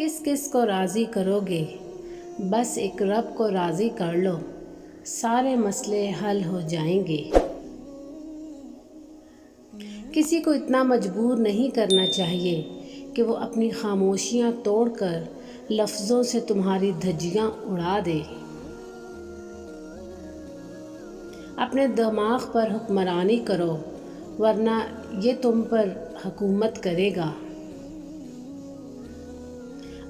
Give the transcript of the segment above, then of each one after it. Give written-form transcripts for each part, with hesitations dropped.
किस किस को राज़ी करोगे, बस एक रब को राज़ी कर लो, सारे मसले हल हो जाएंगे। किसी को इतना मजबूर नहीं करना चाहिए कि वो अपनी खामोशियाँ तोड़कर लफ्ज़ों से तुम्हारी धज्जियाँ उड़ा दे। अपने दिमाग पर हुक्मरानी करो, वरना ये तुम पर हुकूमत करेगा।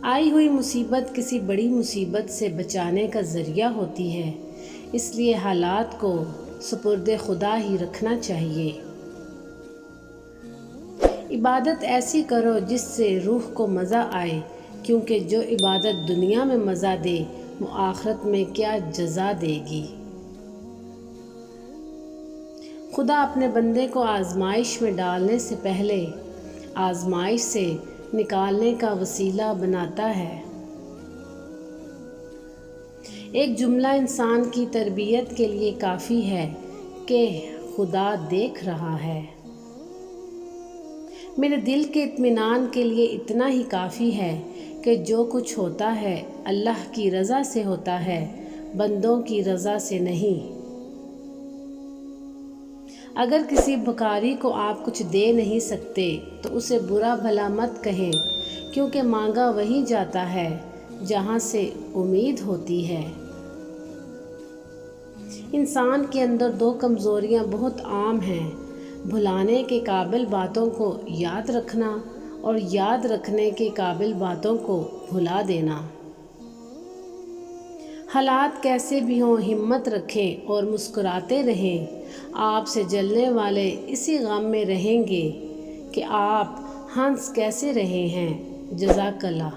आई हुई मुसीबत किसी बड़ी मुसीबत से बचाने का ज़रिया होती है, इसलिए हालात को सुपुर्द खुदा ही रखना चाहिए। इबादत ऐसी करो जिससे रूह को मज़ा आए, क्योंकि जो इबादत दुनिया में मज़ा दे वो आखिरत में क्या जज़ा देगी। खुदा अपने बंदे को आजमाइश में डालने से पहले आजमाइश से निकालने का वसीला बनाता है। एक जुमला इंसान की तरबियत के लिए काफ़ी है कि खुदा देख रहा है। मेरे दिल के इत्मीनान के लिए इतना ही काफ़ी है कि जो कुछ होता है अल्लाह की रज़ा से होता है, बंदों की रज़ा से नहीं। अगर किसी भिखारी को आप कुछ दे नहीं सकते तो उसे बुरा भला मत कहें, क्योंकि मांगा वहीं जाता है जहां से उम्मीद होती है। इंसान के अंदर दो कमज़ोरियां बहुत आम हैं, भुलाने के काबिल बातों को याद रखना और याद रखने के काबिल बातों को भुला देना। हालात कैसे भी हों, हिम्मत रखें और मुस्कुराते रहें। आपसे जलने वाले इसी गम में रहेंगे कि आप हंस कैसे रहे हैं। जज़ाकल्लाह।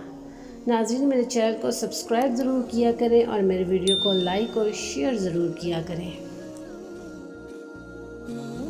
नाज़रीन, मेरे चैनल को सब्सक्राइब ज़रूर किया करें और मेरे वीडियो को लाइक और शेयर ज़रूर किया करें।